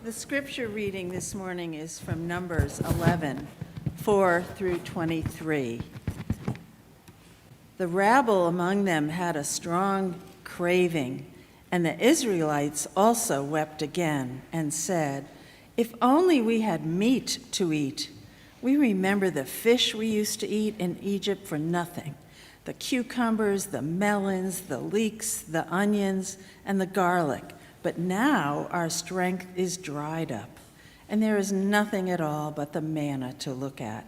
The scripture reading this morning is from Numbers 11, 4 through 23. The rabble among them had a strong craving, and the Israelites also wept again and said, "If only we had meat to eat. We remember the fish we used to eat in Egypt for nothing, the cucumbers, the melons, the leeks, the onions, and the garlic. But now our strength is dried up, and there is nothing at all but the manna to look at."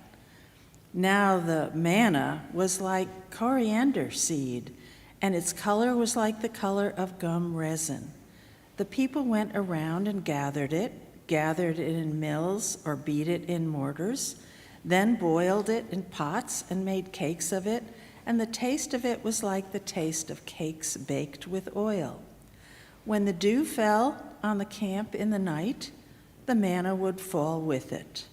Now the manna was like coriander seed, and its color was like the color of gum resin. The people went around and gathered it in mills or beat it in mortars, then boiled it in pots and made cakes of it, and the taste of it was like the taste of cakes baked with oil. When the dew fell on the camp in the night, the manna would fall with it.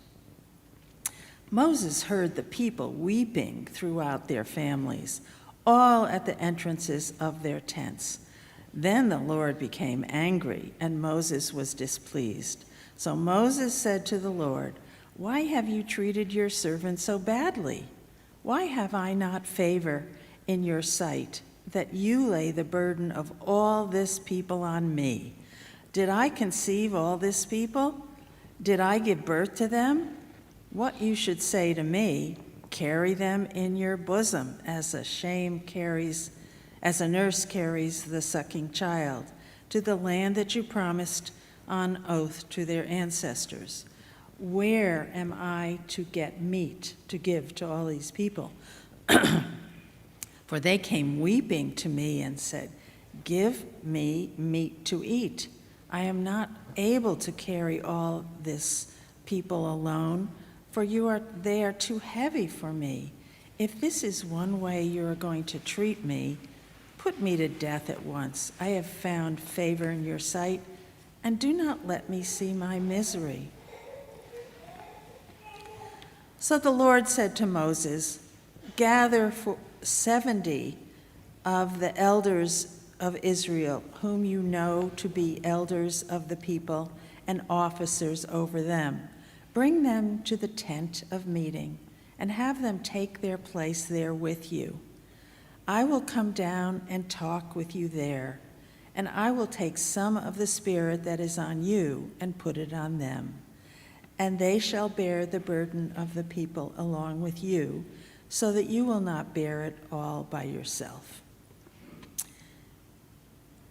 Moses heard the people weeping throughout their families, all at the entrances of their tents. Then the Lord became angry, and Moses was displeased. So Moses said to the Lord, "Why have you treated your servant so badly? Why have I not favor in your sight, that you lay the burden of all this people on me? Did I conceive all this people? Did I give birth to them? What you should say to me, carry them in your bosom, as a nurse carries the sucking child, to the land that you promised on oath to their ancestors. Where am I to get meat to give to all these people?" For they came weeping to me and said, "Give me meat to eat. I am not able to carry all this people alone, for they are too heavy for me. If this is one way you are going to treat me, put me to death at once. I have found favor in your sight, and do not let me see my misery." So the Lord said to Moses, "Gather for 70 of the elders of Israel, whom you know to be elders of the people and officers over them. Bring them to the tent of meeting and have them take their place there with you. I will come down and talk with you there, and I will take some of the Spirit that is on you and put it on them. And they shall bear the burden of the people along with you, so that you will not bear it all by yourself.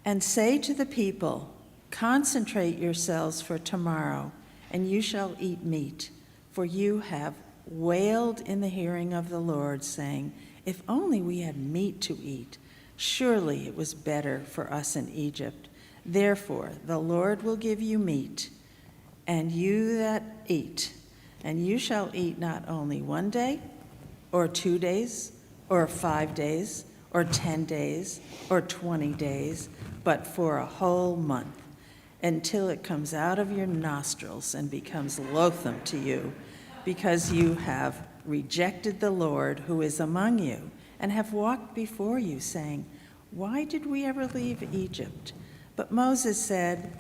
And say to the people, concentrate yourselves for tomorrow, and you shall eat meat, for you have wailed in the hearing of the Lord, saying, if only we had meat to eat. Surely it was better for us in Egypt. Therefore, the Lord will give you meat, and you that eat, and you shall eat not only 1 day, or 2 days, or 5 days, or 10 days, or 20 days, but for a whole month, until it comes out of your nostrils and becomes loathsome to you, because you have rejected the Lord who is among you, and have walked before you, saying, why did we ever leave Egypt? But Moses said,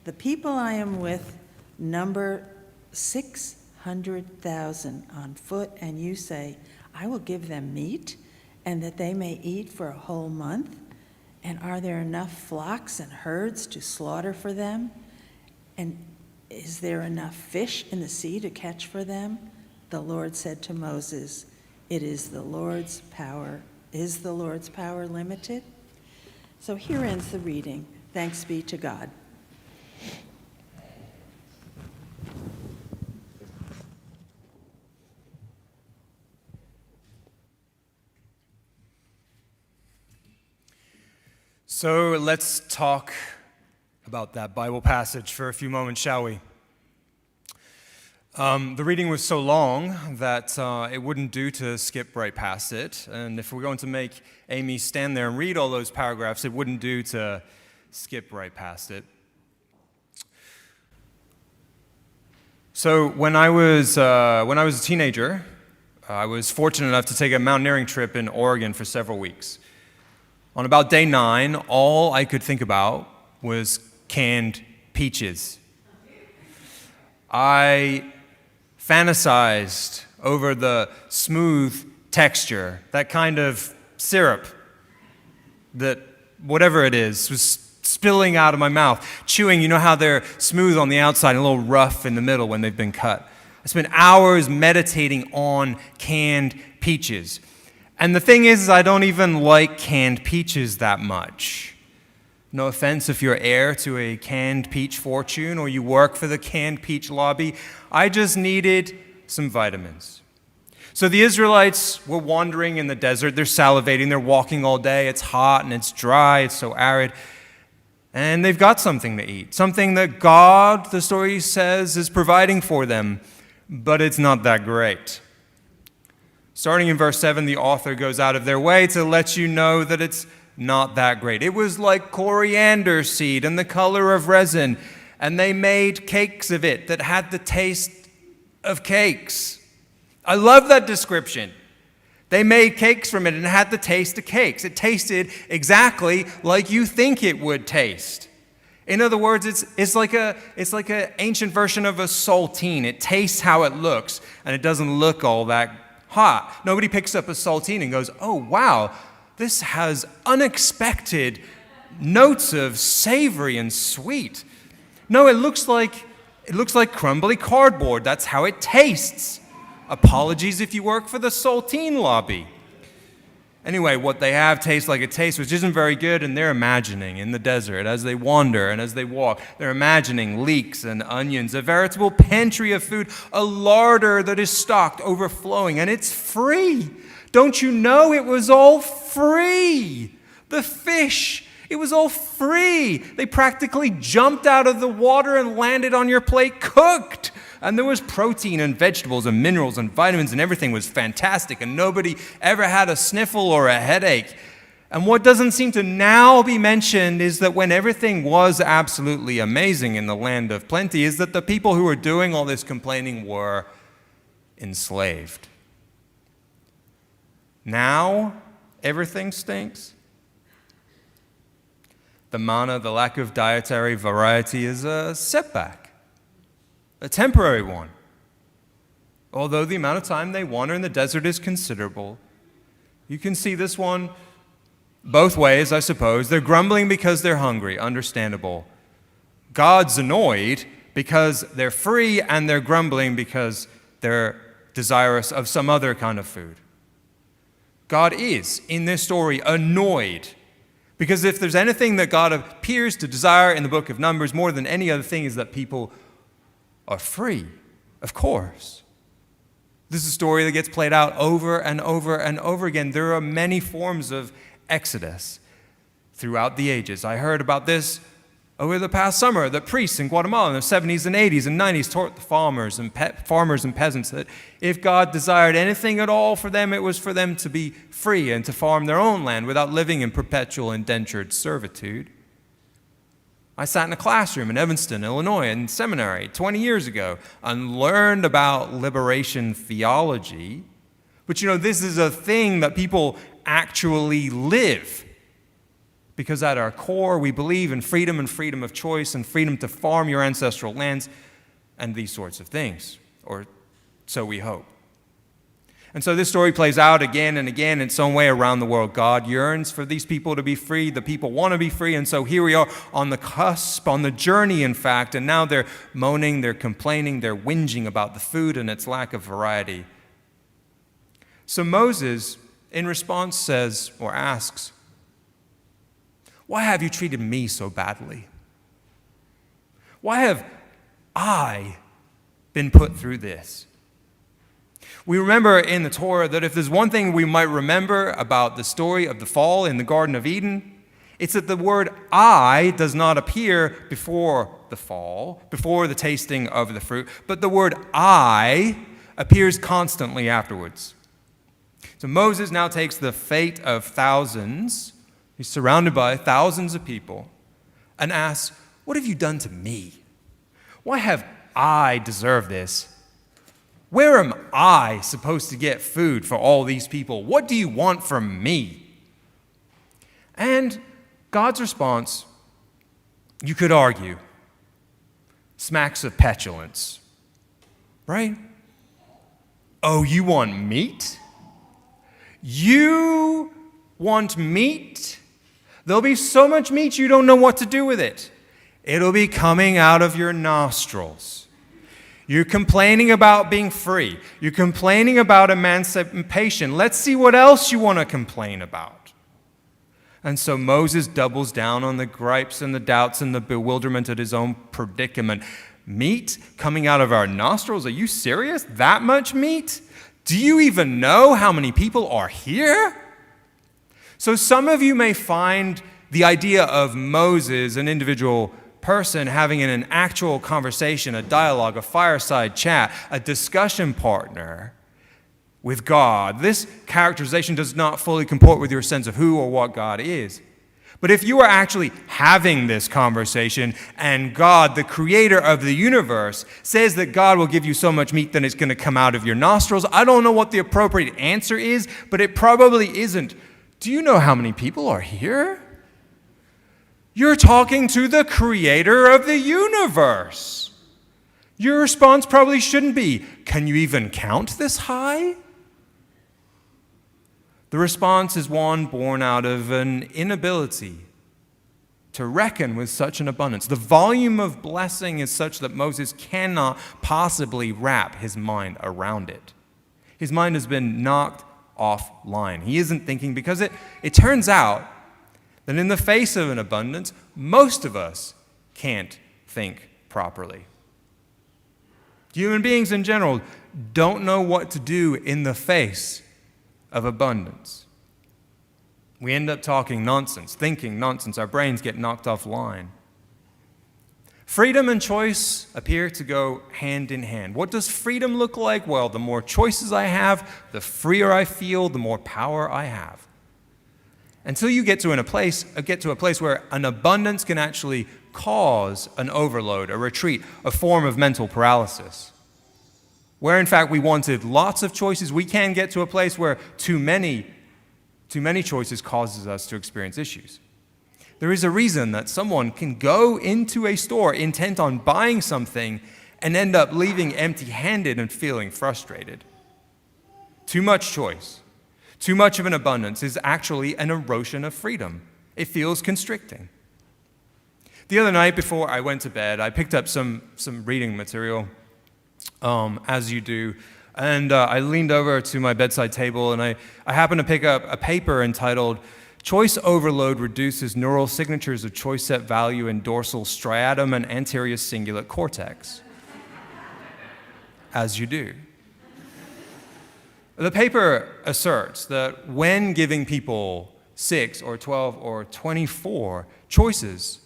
the people I am with number 600,000 on foot, and you say, I will give them meat, and that they may eat for a whole month? And are there enough flocks and herds to slaughter for them? And is there enough fish in the sea to catch for them? The Lord said to Moses, is the Lord's power limited? So here ends the reading. Thanks be to God. So let's talk about that Bible passage for a few moments, shall we? The reading was so long that it wouldn't do to skip right past it. And if we're going to make Amy stand there and read all those paragraphs, it wouldn't do to skip right past it. So when I was a teenager, I was fortunate enough to take a mountaineering trip in Oregon for several weeks. On about day 9, all I could think about was canned peaches. I fantasized over the smooth texture, that kind of syrup that, whatever it is, was spilling out of my mouth. Chewing, you know how they're smooth on the outside and a little rough in the middle when they've been cut. I spent hours meditating on canned peaches. And the thing is, I don't even like canned peaches that much. No offense if you're heir to a canned peach fortune or you work for the canned peach lobby. I just needed some vitamins. So the Israelites were wandering in the desert. They're salivating. They're walking all day. It's hot and it's dry. It's so arid. And they've got something to eat, something that God, the story says, is providing for them. But it's not that great. Starting in verse 7, the author goes out of their way to let you know that it's not that great. It was like coriander seed and the color of resin, and they made cakes of it that had the taste of cakes. I love that description. They made cakes from it and it had the taste of cakes. It tasted exactly like you think it would taste. In other words, it's like an ancient version of a saltine. It tastes how it looks, and it doesn't look all that hot. Nobody picks up a saltine and goes, "Oh, wow, this has unexpected notes of savory and sweet." No, it looks like crumbly cardboard. That's how it tastes. Apologies if you work for the saltine lobby. Anyway, what they have tastes like it tastes, which isn't very good, and they're imagining in the desert as they wander and as they walk. They're imagining leeks and onions, a veritable pantry of food, a larder that is stocked, overflowing, and it's free. Don't you know it was all free? The fish, it was all free. They practically jumped out of the water and landed on your plate cooked. And there was protein and vegetables and minerals and vitamins, and everything was fantastic, and nobody ever had a sniffle or a headache. And what doesn't seem to now be mentioned is that when everything was absolutely amazing in the land of plenty, is that the people who were doing all this complaining were enslaved. Now, everything stinks. The manna, the lack of dietary variety, is a setback. A temporary one. Although the amount of time they wander in the desert is considerable, you can see this one both ways, I suppose. They're grumbling because they're hungry, understandable. God's annoyed because they're free, and they're grumbling because they're desirous of some other kind of food. God is, in this story, annoyed because if there's anything that God appears to desire in the book of Numbers more than any other thing is that people are free, of course. This is a story that gets played out over and over and over again. There are many forms of exodus throughout the ages. I heard about this over the past summer, that priests in Guatemala in the 70s and 80s and 90s taught the farmers and peasants that if God desired anything at all for them, it was for them to be free and to farm their own land without living in perpetual indentured servitude. I sat in a classroom in Evanston, Illinois, in seminary 20 years ago and learned about liberation theology. But this is a thing that people actually live. Because at our core, we believe in freedom and freedom of choice and freedom to farm your ancestral lands and these sorts of things. Or so we hope. And so this story plays out again and again in some way around the world. God yearns for these people to be free. The people want to be free. And so here we are on the cusp, on the journey, in fact. And now they're moaning, they're complaining, they're whinging about the food and its lack of variety. So Moses, in response, says or asks, "Why have you treated me so badly? Why have I been put through this?" We remember in the Torah that if there's one thing we might remember about the story of the fall in the Garden of Eden, it's that the word "I" does not appear before the fall, before the tasting of the fruit, but the word "I" appears constantly afterwards. So Moses now takes the fate of thousands, he's surrounded by thousands of people, and asks, "What have you done to me? Why have I deserved this? Where am I supposed to get food for all these people? What do you want from me?" And God's response, you could argue, smacks of petulance. right? Oh, you want meat? You want meat? There'll be so much meat you don't know what to do with it. It'll be coming out of your nostrils. You're complaining about being free. You're complaining about emancipation. Let's see what else you want to complain about. And so Moses doubles down on the gripes and the doubts and the bewilderment at his own predicament. Meat coming out of our nostrils? Are you serious? That much meat? Do you even know how many people are here? So some of you may find the idea of Moses, an individual person, having an actual conversation, a dialogue, a fireside chat, a discussion partner with God. This characterization does not fully comport with your sense of who or what God is. But if you are actually having this conversation and God, the creator of the universe, says that God will give you so much meat that it's going to come out of your nostrils, I don't know what the appropriate answer is, but it probably isn't. Do you know how many people are here? You're talking to the creator of the universe. Your response probably shouldn't be, can you even count this high? The response is one born out of an inability to reckon with such an abundance. The volume of blessing is such that Moses cannot possibly wrap his mind around it. His mind has been knocked offline. He isn't thinking because it turns out that in the face of an abundance, most of us can't think properly. Human beings in general don't know what to do in the face of abundance. We end up talking nonsense, thinking nonsense. Our brains get knocked offline. Freedom and choice appear to go hand in hand. What does freedom look like? Well, the more choices I have, the freer I feel, the more power I have. Until you get to a place where an abundance can actually cause an overload, a retreat, a form of mental paralysis. Where in fact we wanted lots of choices, we can get to a place where too many choices causes us to experience issues. There is a reason that someone can go into a store intent on buying something and end up leaving empty-handed and feeling frustrated. Too much choice, too much of an abundance is actually an erosion of freedom. It feels constricting. The other night before I went to bed, I picked up some reading material, as you do, and I leaned over to my bedside table and I happened to pick up a paper entitled Choice Overload Reduces Neural Signatures of Choice Set Value in Dorsal Striatum and Anterior Cingulate Cortex. As you do. The paper asserts that when giving people 6 or 12 or 24 choices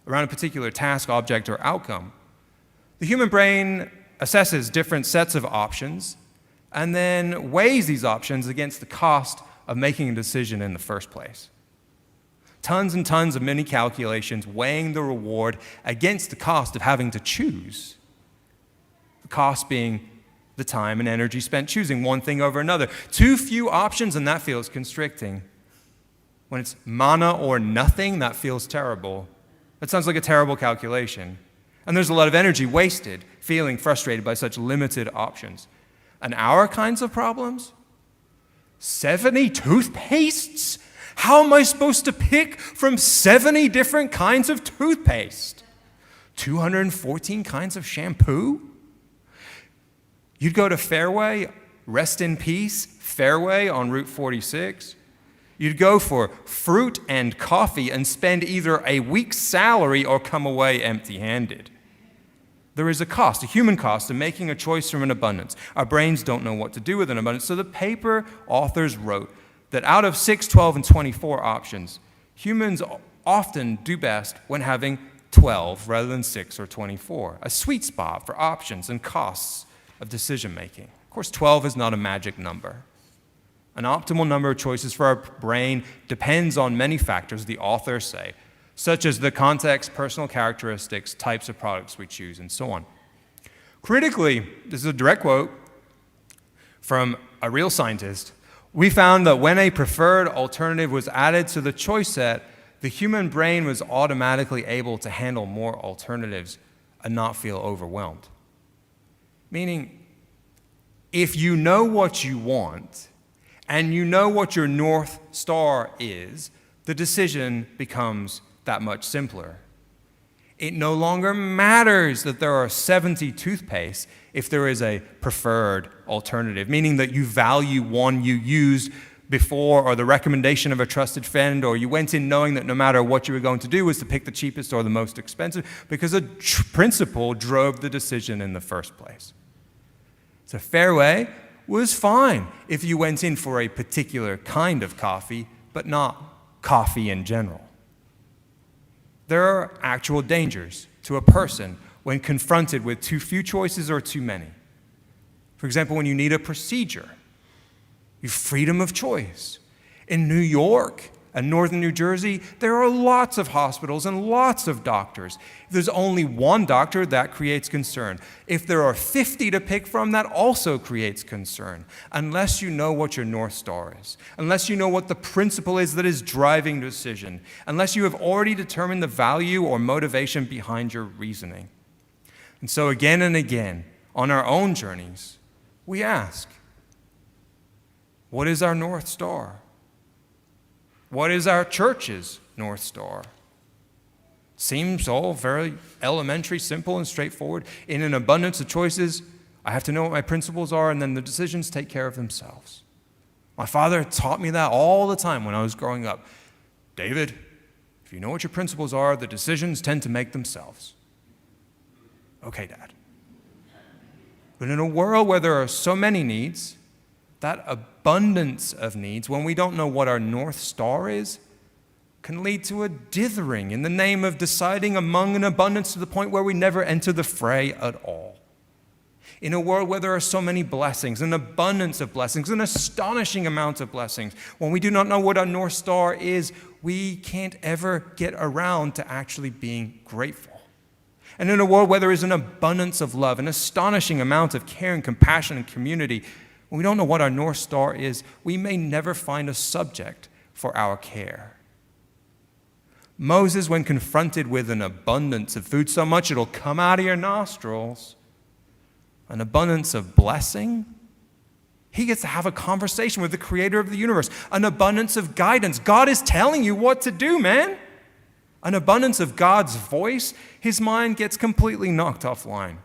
around a particular task, object, or outcome, the human brain assesses different sets of options and then weighs these options against the cost of making a decision in the first place. Tons and tons of mini calculations weighing the reward against the cost of having to choose. The cost being the time and energy spent choosing one thing over another. Too few options and that feels constricting. When it's mana or nothing, that feels terrible. That sounds like a terrible calculation. And there's a lot of energy wasted feeling frustrated by such limited options. And our kinds of problems? 70 toothpastes? How am I supposed to pick from 70 different kinds of toothpaste? 214 kinds of shampoo? You'd go to Fairway, rest in peace, Fairway on Route 46. You'd go for fruit and coffee and spend either a week's salary or come away empty-handed. There is a cost, a human cost, to making a choice from an abundance. Our brains don't know what to do with an abundance. So the paper authors wrote that out of 6, 12, and 24 options, humans often do best when having 12 rather than 6 or 24, a sweet spot for options and costs of decision making. Of course, 12 is not a magic number. An optimal number of choices for our brain depends on many factors, the authors say, such as the context, personal characteristics, types of products we choose, and so on. Critically, this is a direct quote from a real scientist, we found that when a preferred alternative was added to the choice set, the human brain was automatically able to handle more alternatives and not feel overwhelmed. Meaning, If you know what you want and you know what your North Star is, the decision becomes that much simpler. It no longer matters that there are 70 toothpastes if there is a preferred alternative, meaning that you value one you used before or the recommendation of a trusted friend, or you went in knowing that no matter what you were going to do was to pick the cheapest or the most expensive because a principle drove the decision in the first place. So Fairway was fine if you went in for a particular kind of coffee, but not coffee in general. There are actual dangers to a person when confronted with too few choices or too many. For example, when you need a procedure, you have freedom of choice. In New York and northern New Jersey, there are lots of hospitals and lots of doctors. If there's only one doctor, that creates concern. If there are 50 to pick from, that also creates concern, unless you know what your North Star is, unless you know what the principle is that is driving the decision, unless you have already determined the value or motivation behind your reasoning. And so again and again, on our own journeys, we ask, what is our North Star? What is our church's North Star? Seems all very elementary, simple, and straightforward. In an abundance of choices, I have to know what my principles are, and then the decisions take care of themselves. My father taught me that all the time when I was growing up. David, if you know what your principles are, the decisions tend to make themselves. Okay, Dad. But in a world where there are so many needs, that abundance of needs, when we don't know what our North Star is, can lead to a dithering in the name of deciding among an abundance to the point where we never enter the fray at all. In a world where there are so many blessings, an abundance of blessings, an astonishing amount of blessings, when we do not know what our North Star is, we can't ever get around to actually being grateful. And in a world where there is an abundance of love, an astonishing amount of care and compassion and community, when we don't know what our North Star is, we may never find a subject for our care. Moses, when confronted with an abundance of food, so much it'll come out of your nostrils, an abundance of blessing, he gets to have a conversation with the creator of the universe. An abundance of guidance. God is telling you what to do, man. An abundance of God's voice, his mind gets completely knocked offline.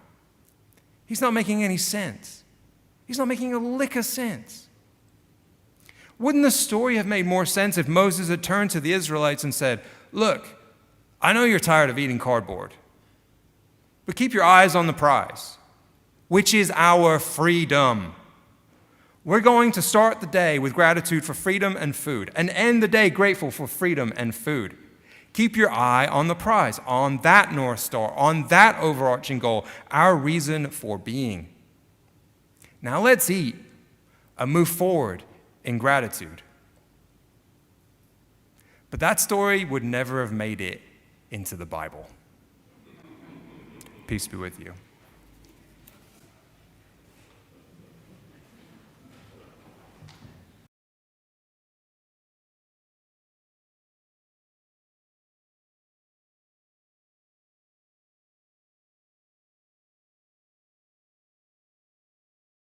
He's not making any sense. He's not making a lick of sense. Wouldn't the story have made more sense if Moses had turned to the Israelites and said, look, I know you're tired of eating cardboard, but keep your eyes on the prize, which is our freedom. We're going to start the day with gratitude for freedom and food, and end the day grateful for freedom and food. Keep your eye on the prize, on that North Star, on that overarching goal, our reason for being. Now let's eat and move forward in gratitude. But that story would never have made it into the Bible. Peace be with you.